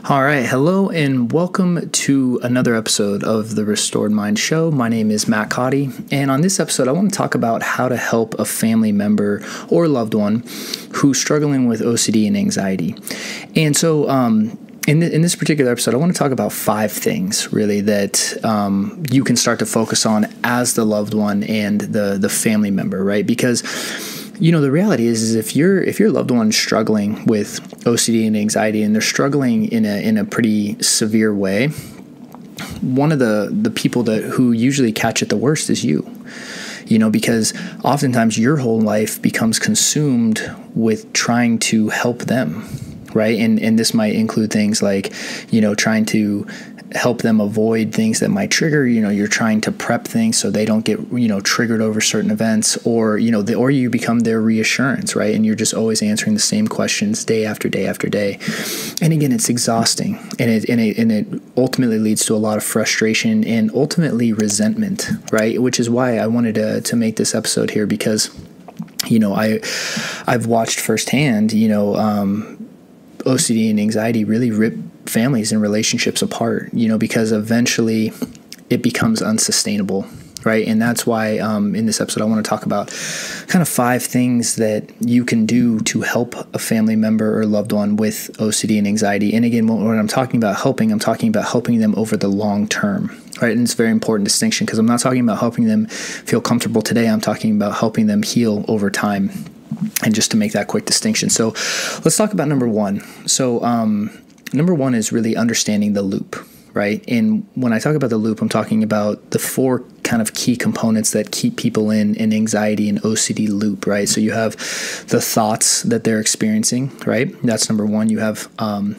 All right. Hello and welcome to another episode of the Restored Mind Show. My name is Matt Cotty, and on this episode, I want to talk about how to help a family member or loved one who's struggling with OCD and anxiety. And so, in this particular episode, I want to talk about 5 things, really, that you can start to focus on as the loved one and the family member, right? Because the reality is if your loved one's struggling with OCD and anxiety, and they're struggling in a pretty severe way, one of the people who usually catch it the worst is you. Because oftentimes your whole life becomes consumed with trying to help them, right? And this might include things like, trying to help them avoid things that might trigger, you're trying to prep things so they don't get, triggered over certain events, or you become their reassurance, right? And you're just always answering the same questions day after day after day. And again, it's exhausting, and it ultimately leads to a lot of frustration and ultimately resentment, right? Which is why I wanted to make this episode here, because, I've watched firsthand, OCD and anxiety really rip families and relationships apart, because eventually it becomes unsustainable, right? And that's why in this episode, I want to talk about kind of 5 things that you can do to help a family member or loved one with OCD and anxiety. And again, when I'm talking about helping, I'm talking about helping them over the long term, right? And it's a very important distinction, because I'm not talking about helping them feel comfortable today. I'm talking about helping them heal over time. And just to make that quick distinction. So let's talk about number 1. So number 1 is really understanding the loop, right? And when I talk about the loop, I'm talking about the 4 kind of key components that keep people in an anxiety and OCD loop, right? So you have the thoughts that they're experiencing, right? That's number 1. You have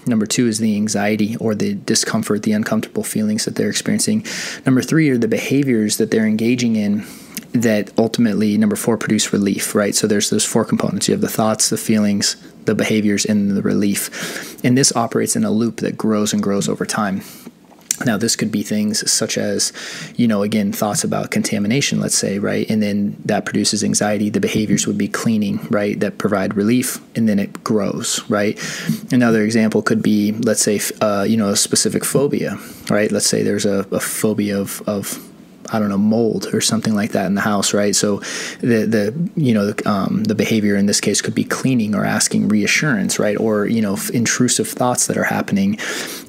number 2 is the anxiety or the discomfort, the uncomfortable feelings that they're experiencing. Number 3 are the behaviors that they're engaging in that ultimately, number 4, produce relief, right? So there's those 4 components. You have the thoughts, the feelings, the behaviors, and the relief. And this operates in a loop that grows and grows over time. Now, this could be things such as, again, thoughts about contamination, let's say, right? And then that produces anxiety. The behaviors would be cleaning, right? That provide relief, and then it grows, right? Another example could be, let's say, a specific phobia, right? Let's say there's a phobia of mold or something like that in the house, right? So the behavior in this case could be cleaning or asking reassurance, right? Or, intrusive thoughts that are happening,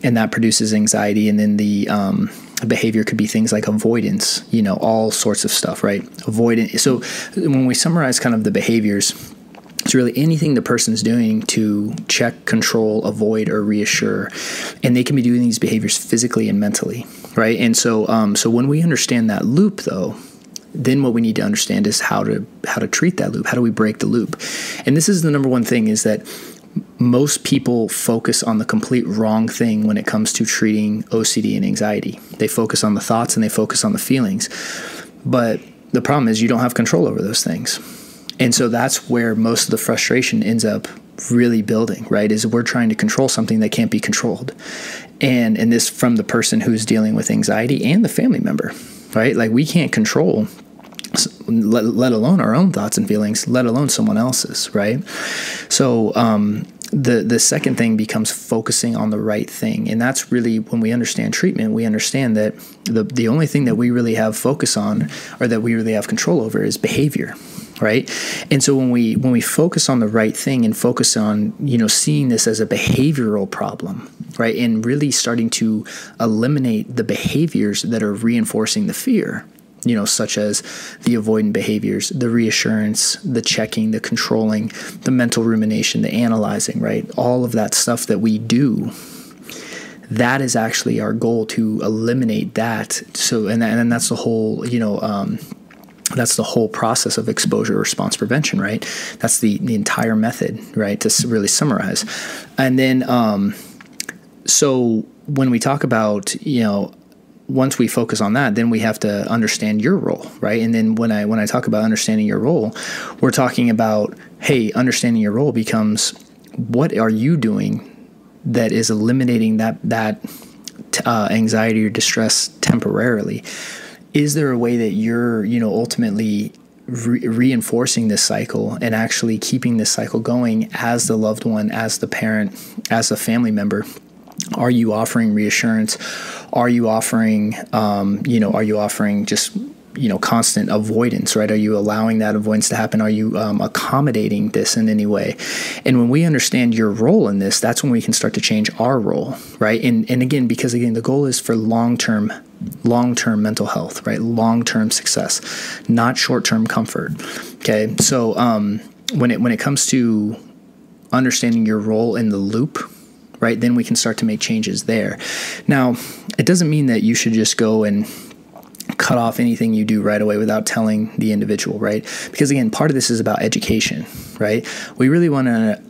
and that produces anxiety. And then the behavior could be things like avoidance, all sorts of stuff, right? Avoidance. So when we summarize kind of the behaviors, it's really anything the person's doing to check, control, avoid, or reassure. And they can be doing these behaviors physically and mentally, right? And so when we understand that loop, though, then what we need to understand is how to treat that loop. How do we break the loop? And this is the number 1 thing, is that most people focus on the complete wrong thing when it comes to treating OCD and anxiety. They focus on the thoughts and they focus on the feelings. But the problem is you don't have control over those things. And so that's where most of the frustration ends up really building, right? Is we're trying to control something that can't be controlled. And this from the person who's dealing with anxiety and the family member, right? Like, we can't control, let alone our own thoughts and feelings, let alone someone else's, right? So the second thing becomes focusing on the right thing. And that's really, when we understand treatment, we understand that the only thing that we really have focus on, or that we really have control over, is behavior, right? And so when we focus on the right thing and focus on, seeing this as a behavioral problem, right? And really starting to eliminate the behaviors that are reinforcing the fear, such as the avoidant behaviors, the reassurance, the checking, the controlling, the mental rumination, the analyzing, right? All of that stuff that we do, that is actually our goal, to eliminate that. So, and that's the whole, that's the whole process of exposure response prevention, right? That's the entire method, right? To really summarize. And then, so when we talk about, once we focus on that, then we have to understand your role, right? And then when I talk about understanding your role, we're talking about, hey, understanding your role becomes, what are you doing that is eliminating that anxiety or distress temporarily? Is there a way that you're, ultimately reinforcing this cycle and actually keeping this cycle going as the loved one, as the parent, as a family member, Are you offering reassurance? Are you offering, are you offering just, constant avoidance, right? Are you allowing that avoidance to happen? Are you accommodating this in any way? And when we understand your role in this, that's when we can start to change our role, right? And again, because again, the goal is for long-term mental health, right? Long-term success, not short-term comfort. Okay. So when it comes to understanding your role in the loop, right, then we can start to make changes there. Now, it doesn't mean that you should just go and cut off anything you do right away without telling the individual, right? Because again, part of this is about education, right? We really want to,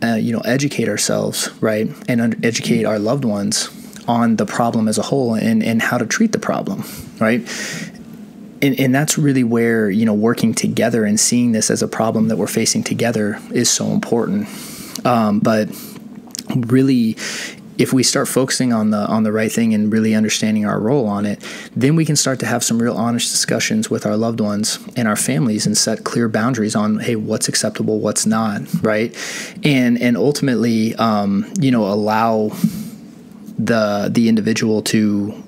educate ourselves, right, and educate our loved ones on the problem as a whole and how to treat the problem, right? And that's really where, working together and seeing this as a problem that we're facing together is so important. But really, if we start focusing on the right thing and really understanding our role on it, then we can start to have some real honest discussions with our loved ones and our families and set clear boundaries on, hey, what's acceptable, what's not, right? And ultimately, allow the individual to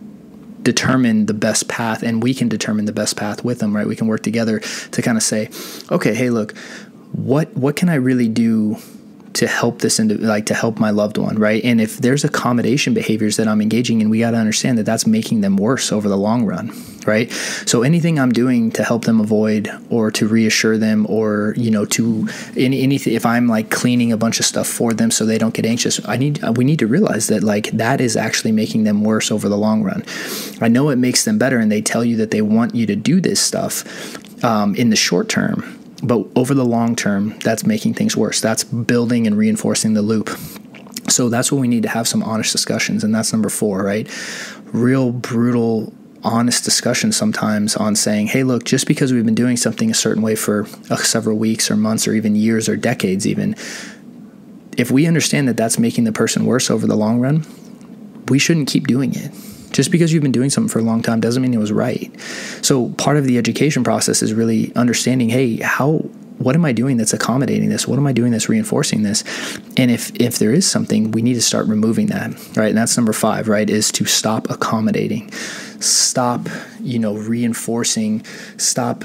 determine the best path, and we can determine the best path with them, right? We can work together to kind of say, okay, hey, look, what can I really do to help to help my loved one, right? And if there's accommodation behaviors that I'm engaging in, we got to understand that that's making them worse over the long run, right? So anything I'm doing to help them avoid or to reassure them or, to anything, if I'm like cleaning a bunch of stuff for them so they don't get anxious, we need to realize that like that is actually making them worse over the long run. I know it makes them better and they tell you that they want you to do this stuff in the short term, but over the long term, that's making things worse. That's building and reinforcing the loop. So that's what we need to have some honest discussions. And that's number 4, right? Real brutal, honest discussions sometimes on saying, hey, look, just because we've been doing something a certain way for several weeks or months or even years or decades even, if we understand that that's making the person worse over the long run, we shouldn't keep doing it. Just because you've been doing something for a long time doesn't mean it was right. So part of the education process is really understanding, hey, what am I doing that's accommodating this? What am I doing that's reinforcing this? And if there is something, we need to start removing that, right? And that's number 5, right, is to stop accommodating, stop, reinforcing, stop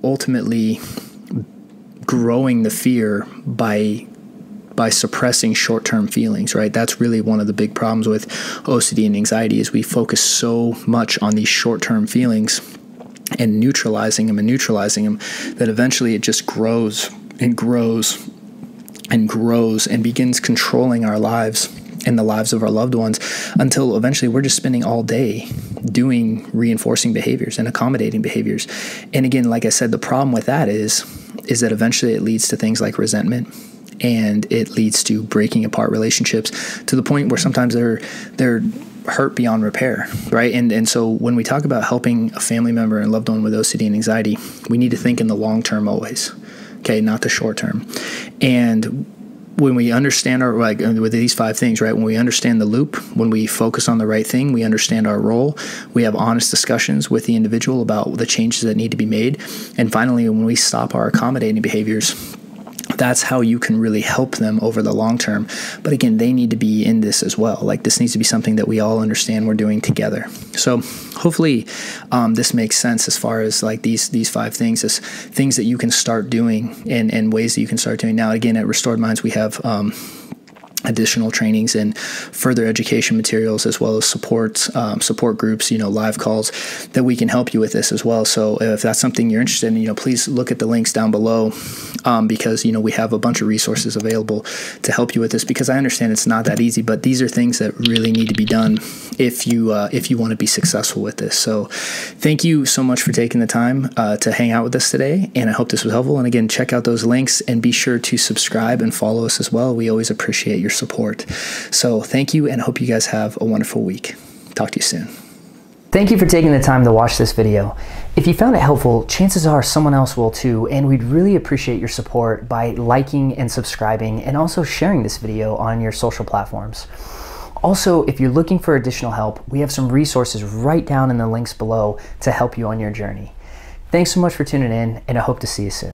ultimately growing the fear by suppressing short-term feelings, right? That's really one of the big problems with OCD and anxiety is we focus so much on these short-term feelings and neutralizing them that eventually it just grows and grows and grows and begins controlling our lives and the lives of our loved ones until eventually we're just spending all day doing reinforcing behaviors and accommodating behaviors. And again, like I said, the problem with that is that eventually it leads to things like resentment, and it leads to breaking apart relationships to the point where sometimes they're hurt beyond repair, right? And so when we talk about helping a family member and loved one with OCD and anxiety, we need to think in the long term always, okay, not the short term. And when we understand with these 5 things, right? When we understand the loop, when we focus on the right thing, we understand our role, we have honest discussions with the individual about the changes that need to be made. And finally, when we stop our accommodating behaviors, that's how you can really help them over the long term. But again, they need to be in this as well. Like this needs to be something that we all understand we're doing together. So hopefully this makes sense as far as like these 5 things, as things that you can start doing and ways that you can start doing. Now, again, at Restored Minds, we have additional trainings and further education materials, as well as support groups, live calls that we can help you with this as well. So if that's something you're interested in, please look at the links down below, because, we have a bunch of resources available to help you with this, because I understand it's not that easy, but these are things that really need to be done if you want to be successful with this. So thank you so much for taking the time to hang out with us today. And I hope this was helpful. And again, check out those links and be sure to subscribe and follow us as well. We always appreciate your support. So thank you, and hope you guys have a wonderful week. Talk to you soon. Thank you for taking the time to watch this video. If you found it helpful, chances are someone else will too, and we'd really appreciate your support by liking and subscribing and also sharing this video on your social platforms. Also, if you're looking for additional help, we have some resources right down in the links below to help you on your journey. Thanks so much for tuning in, and I hope to see you soon.